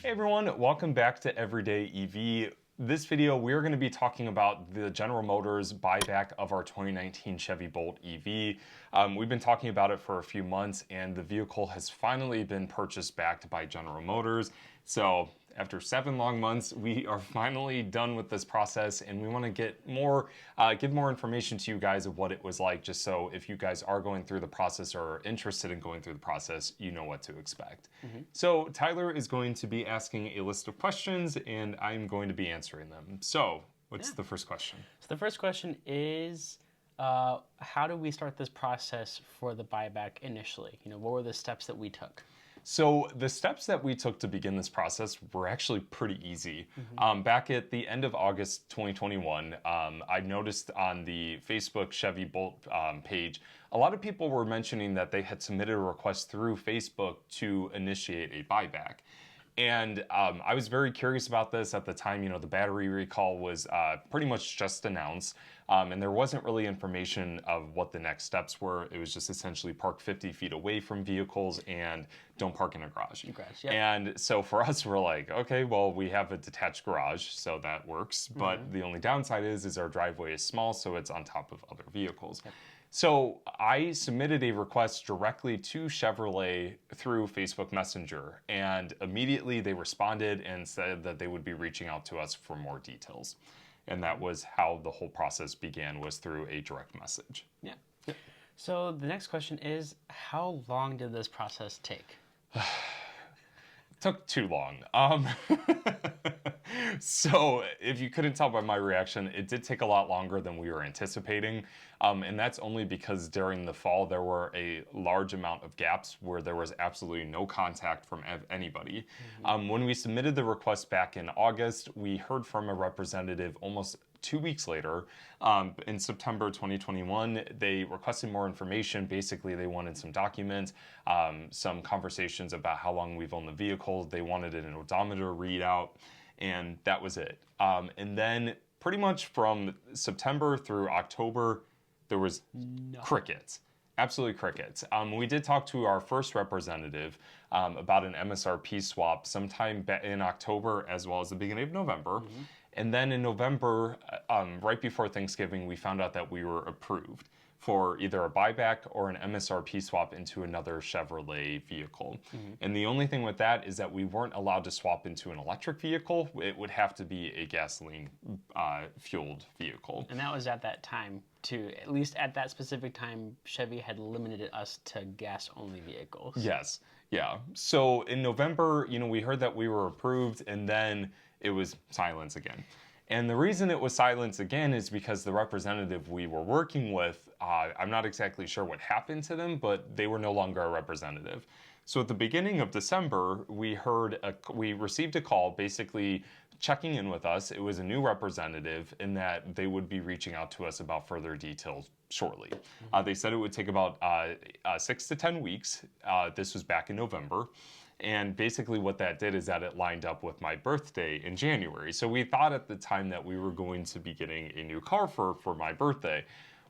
Hey everyone, welcome back to Everyday EV. This video, we're going to be talking about the General Motors buyback of our 2019 Chevy Bolt EV. We've been talking about it for a few months, and the vehicle has finally been purchased back by General Motors. So after 7 long months, we are finally done with this process, and we want to get more, give more information to you guys of what it was like, just so if you guys are going through the process or are interested in going through the process, you know what to expect. So Tyler is going to be asking a list of questions, and I'm going to be answering them. So what's the first question? So the first question is, how do we start this process for the buyback initially? What were the steps that we took? So the steps that we took to begin this process were actually pretty easy. Back at the end of August 2021, I noticed on the Facebook Chevy Bolt page, a lot of people were mentioning that they had submitted a request through Facebook to initiate a buyback. And I was very curious about this at the time. The battery recall was pretty much just announced, and there wasn't really information of what the next steps were. It was just essentially park 50 feet away from vehicles and don't park in a garage. Yep. And so for us, we're like, okay, well, we have a detached garage, so that works. But the only downside is our driveway is small, so it's on top of other vehicles. Yep. So I submitted a request directly to Chevrolet through Facebook Messenger, and immediately they responded and said that they would be reaching out to us for more details. And that was how the whole process began, was through a direct message. Yeah. So the next question is, how long did this process take? Took too long. So if you couldn't tell by my reaction, it did take a lot longer than we were anticipating. And that's only because during the fall, there were a large amount of gaps where there was absolutely no contact from anybody. When we submitted the request back in August, we heard from a representative almost 2 weeks later. In September 2021, they requested more information. Basically, they wanted some documents, some conversations about how long we've owned the vehicle. They wanted an odometer readout, and that was it. And then pretty much from September through October, there was crickets. Absolutely crickets. We did talk to our first representative about an MSRP swap sometime in October as well as the beginning of November. And then in November, right before Thanksgiving, we found out that we were approved for either a buyback or an MSRP swap into another Chevrolet vehicle. And the only thing with that is that we weren't allowed to swap into an electric vehicle. It would have to be a gasoline fueled vehicle. And that was at that time, too. At least at that specific time, Chevy had limited us to gas-only vehicles. Yes. Yeah. So in November, we heard that we were approved, and then it was silence again. And the reason it was silence again is because the representative we were working with, I'm not exactly sure what happened to them, but they were no longer a representative. So at the beginning of December, we received a call basically checking in with us. It was a new representative, in that they would be reaching out to us about further details shortly. They said it would take about 6 to 10 weeks. This was back in November. And basically what that did is that it lined up with my birthday in January. So we thought at the time that we were going to be getting a new car for my birthday.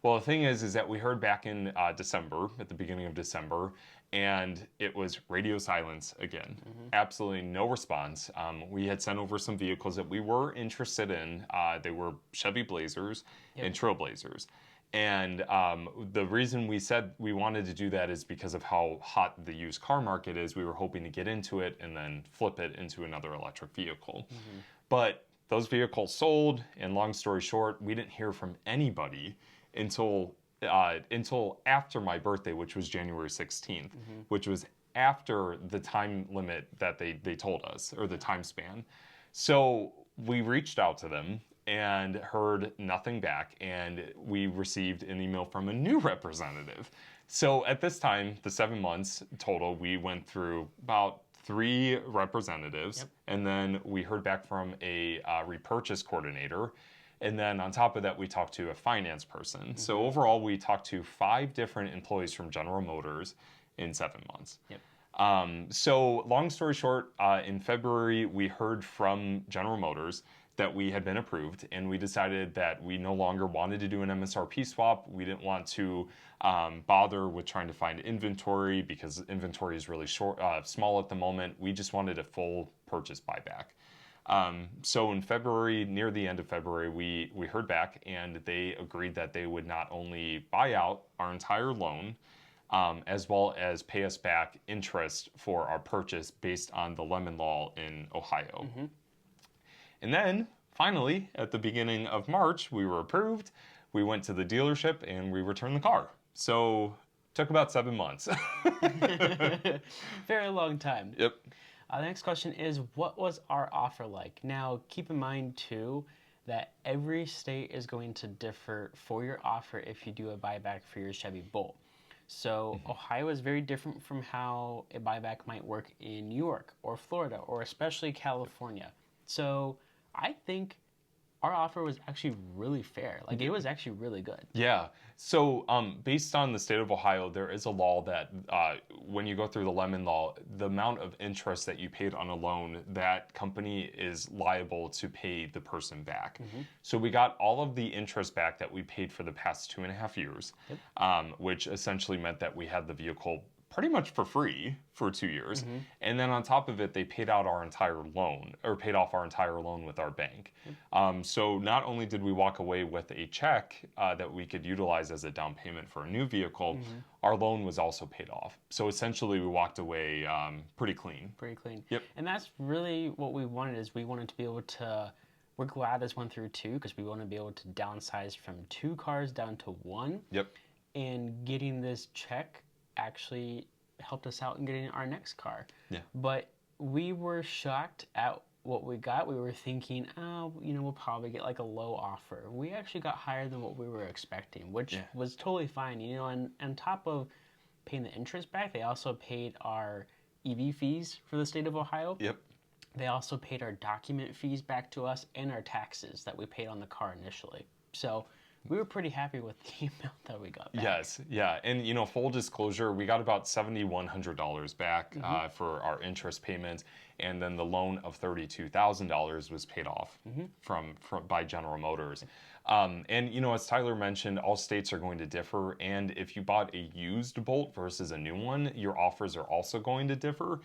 Well, the thing is that we heard back in December, at the beginning of December, and it was radio silence again. Absolutely no response. We had sent over some vehicles that we were interested in. They were Chevy Blazers and Trailblazers. And the reason we said we wanted to do that is because of how hot the used car market is. We were hoping to get into it and then flip it into another electric vehicle. But those vehicles sold, and long story short, we didn't hear from anybody until after my birthday, which was January 16th, which was after the time limit that they told us, or the time span. So we reached out to them and heard nothing back, and we received an email from a new representative. So at this time, the 7 months total, we went through about 3 representatives, and then we heard back from a repurchase coordinator, and then on top of that, we talked to a finance person. So overall, we talked to 5 different employees from General Motors in 7 months. So long story short, in February, we heard from General Motors that we had been approved, and we decided that we no longer wanted to do an MSRP swap. We didn't want to bother with trying to find inventory because inventory is really small at the moment. We just wanted a full purchase buyback. So in February, near the end of February, we heard back, and they agreed that they would not only buy out our entire loan, as well as pay us back interest for our purchase based on the lemon law in Ohio. And then, finally, at the beginning of March, we were approved. We went to the dealership and we returned the car. So, took about 7 months. Very long time. Yep. The next question is, what was our offer like? Now, keep in mind, too, that every state is going to differ for your offer if you do a buyback for your Chevy Bolt. So, Ohio is very different from how a buyback might work in New York or Florida or especially California. So, I think our offer was actually really fair. Like, it was actually really good. Yeah. So, based on the state of Ohio, there is a law that when you go through the lemon law, the amount of interest that you paid on a loan, that company is liable to pay the person back. So we got all of the interest back that we paid for the past 2.5 years, which essentially meant that we had the vehicle pretty much for free for 2 years. And then on top of it, they paid out our entire loan, or paid off our entire loan with our bank. So not only did we walk away with a check that we could utilize as a down payment for a new vehicle, our loan was also paid off. So essentially we walked away pretty clean. Pretty clean. Yep. And that's really what we wanted, is we wanted to be able to, we're glad this went through too, because we want to be able to downsize from 2 cars down to 1. Yep. And getting this check actually helped us out in getting our next car. Yeah. But we were shocked at what we got. We were thinking, oh, we'll probably get like a low offer. We actually got higher than what we were expecting, which was totally fine. And on top of paying the interest back, they also paid our EV fees for the state of Ohio. Yep. They also paid our document fees back to us and our taxes that we paid on the car initially. So we were pretty happy with the amount that we got back. Yes, yeah. And, full disclosure, we got about $7,100 back for our interest payments. And then the loan of $32,000 was paid off by General Motors. And, as Tyler mentioned, all states are going to differ. And if you bought a used Bolt versus a new one, your offers are also going to differ.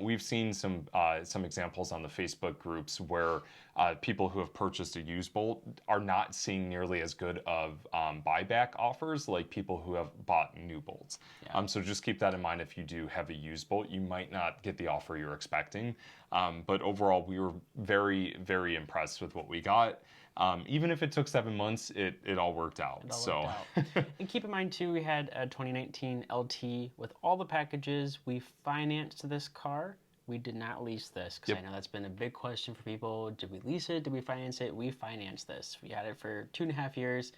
We've seen some examples on the Facebook groups where people who have purchased a used Bolt are not seeing nearly as good of buyback offers like people who have bought new Bolts. Yeah. So just keep that in mind. If you do have a used Bolt, you might not get the offer you're expecting. But overall, we were very, very impressed with what we got. Even if it took 7 months, it all worked out. Worked out. And keep in mind, too, we had a 2019 LT with all the packages. We financed this car. We did not lease this, because I know that's been a big question for people. Did we lease it? Did we finance it? We financed this. We had it for 2.5 years.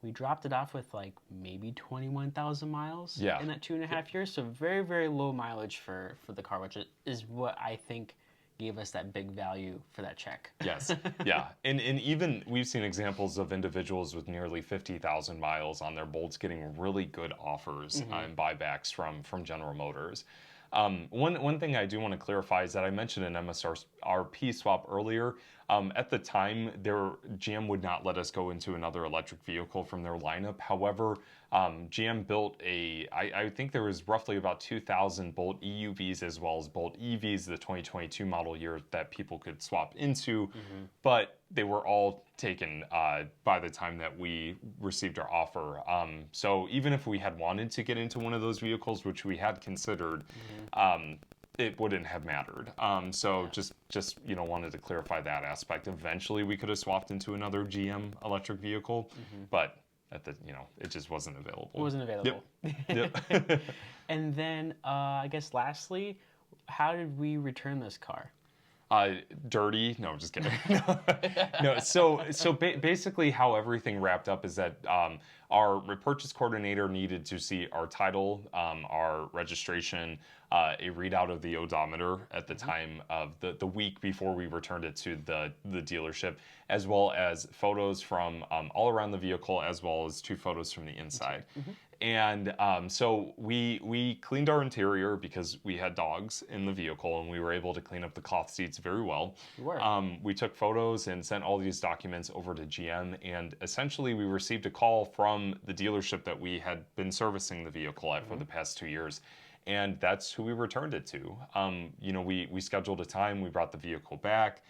We dropped it off with like maybe 21,000 miles in that 2.5 years. So very, very low mileage for the car, which is what I think gave us that big value for that check. Yes, yeah. And even we've seen examples of individuals with nearly 50,000 miles on their Bolts getting really good offers and buybacks from General Motors. One thing I do want to clarify is that I mentioned an MSRP swap earlier. At the time, GM would not let us go into another electric vehicle from their lineup. However, GM built I think there was roughly about 2,000 Bolt EUVs as well as Bolt EVs, the 2022 model year, that people could swap into, but they were all taken by the time that we received our offer. So even if we had wanted to get into one of those vehicles, which we had considered, it wouldn't have mattered. Just wanted to clarify that aspect. Eventually, we could have swapped into another GM electric vehicle, but it just wasn't available. It wasn't available. Yep. And then, I guess lastly, how did we return this car? Dirty? No, just kidding. No. So basically, how everything wrapped up is that our repurchase coordinator needed to see our title, our registration, a readout of the odometer at the time of the week before we returned it to the dealership, as well as photos from all around the vehicle, as well as 2 photos from the inside. And so we cleaned our interior because we had dogs in the vehicle, and we were able to clean up the cloth seats very well. We took photos and sent all these documents over to GM, and essentially we received a call from the dealership that we had been servicing the vehicle at for the past 2 years. and that's who we returned it to. You know, we scheduled a time, we brought the vehicle back.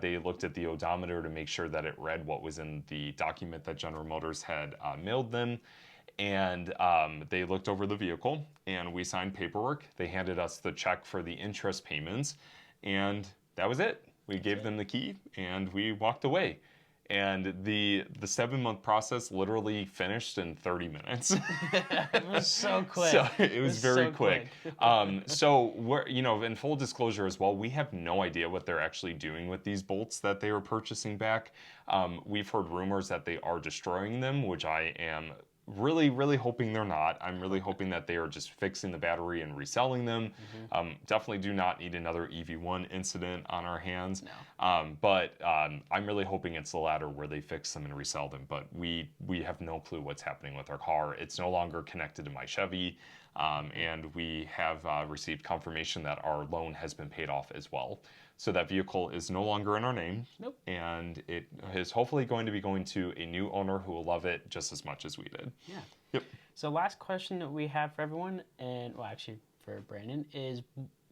They looked at the odometer to make sure that it read what was in the document that General Motors had mailed them. And they looked over the vehicle, and we signed paperwork. They handed us the check for the interest payments, and that was it. We gave them the key, and we walked away. And the 7-month process literally finished in 30 minutes. It was so quick. So it was very so quick. So we're, you know, in full disclosure as well, we have no idea what they're actually doing with these bolts that they were purchasing back. We've heard rumors that they are destroying them, which I am really hoping they're not. I'm really hoping that they are just fixing the battery and reselling them. Definitely do not need another EV1 incident on our hands. No. But I'm really hoping it's the latter, where they fix them and resell them. But we have no clue what's happening with our car. It's no longer connected to my Chevy. And we have received confirmation that our loan has been paid off as well. So that vehicle is no longer in our name. Nope. And it is hopefully going to be going to a new owner who will love it just as much as we did. Yeah. Yep. So last question that we have for everyone, and well, actually for Brandon, is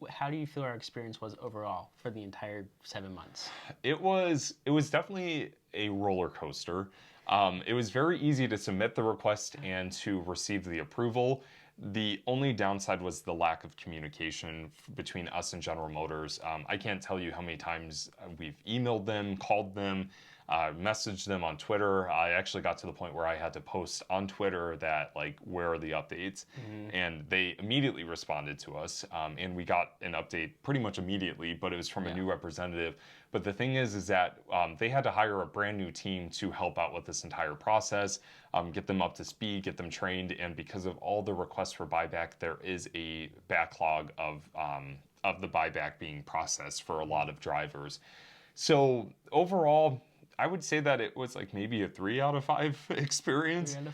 how do you feel our experience was overall for the entire 7 months? It was definitely a roller coaster. It was very easy to submit the request and to receive the approval. The only downside was the lack of communication between us and General Motors. I can't tell you how many times we've emailed them, called them, messaged them on Twitter. I actually got to the point where I had to post on Twitter that, like, where are the updates? And they immediately responded to us. And we got an update pretty much immediately, but it was from a new representative. But the thing is that they had to hire a brand new team to help out with this entire process, get them up to speed, get them trained. And because of all the requests for buyback, there is a backlog of the buyback being processed for a lot of drivers. So overall, I would say that it was like maybe a 3 out of 5 experience. 3 out of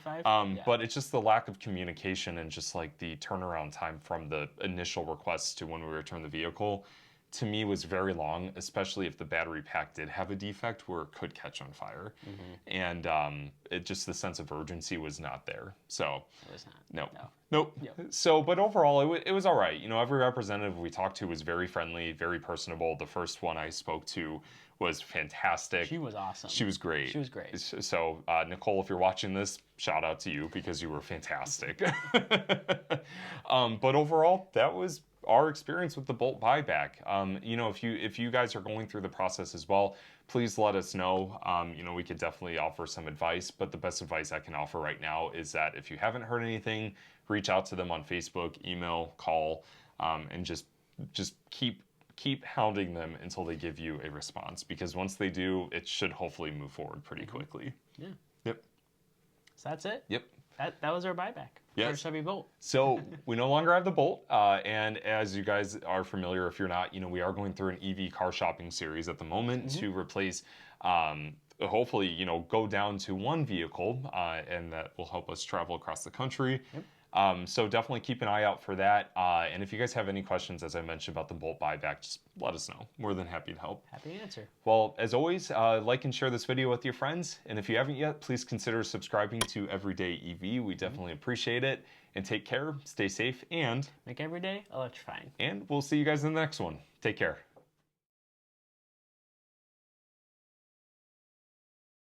5? But it's just the lack of communication and just like the turnaround time from the initial request to when we returned the vehicle, to me, was very long, especially if the battery pack did have a defect where it could catch on fire. And it just, the sense of urgency was not there. So It was not. Nope. Yep. So, but overall, it was all right. You know, every representative we talked to was very friendly, very personable. The first one I spoke to was fantastic. She was awesome. She was great. She was great. So, Nicole, if you're watching this, shout out to you because you were fantastic. But overall, that was our experience with the Bolt buyback. You know, if you guys are going through the process as well, please let us know. You know, we could definitely offer some advice, but the best advice I can offer right now is that if you haven't heard anything, reach out to them on Facebook, email, call, and just keep hounding them until they give you a response, because once they do, it should hopefully move forward pretty quickly. Yeah. Yep. So that's it. Yep. That was our buyback for Yes. Chevy Bolt. So we no longer have the Bolt, and as you guys are familiar, if you're not, you know, we are going through an EV car shopping series at the moment to replace, hopefully, you know, go down to one vehicle, and that will help us travel across the country. Yep. So definitely keep an eye out for that. And if you guys have any questions, as I mentioned, about the Bolt buyback, just let us know. More than happy to help. Happy to answer. Well, as always, like and share this video with your friends. And if you haven't yet, please consider subscribing to Everyday EV. We definitely appreciate it. And take care, stay safe, and Make every day electrifying. we'll see you guys in the next one. Take care.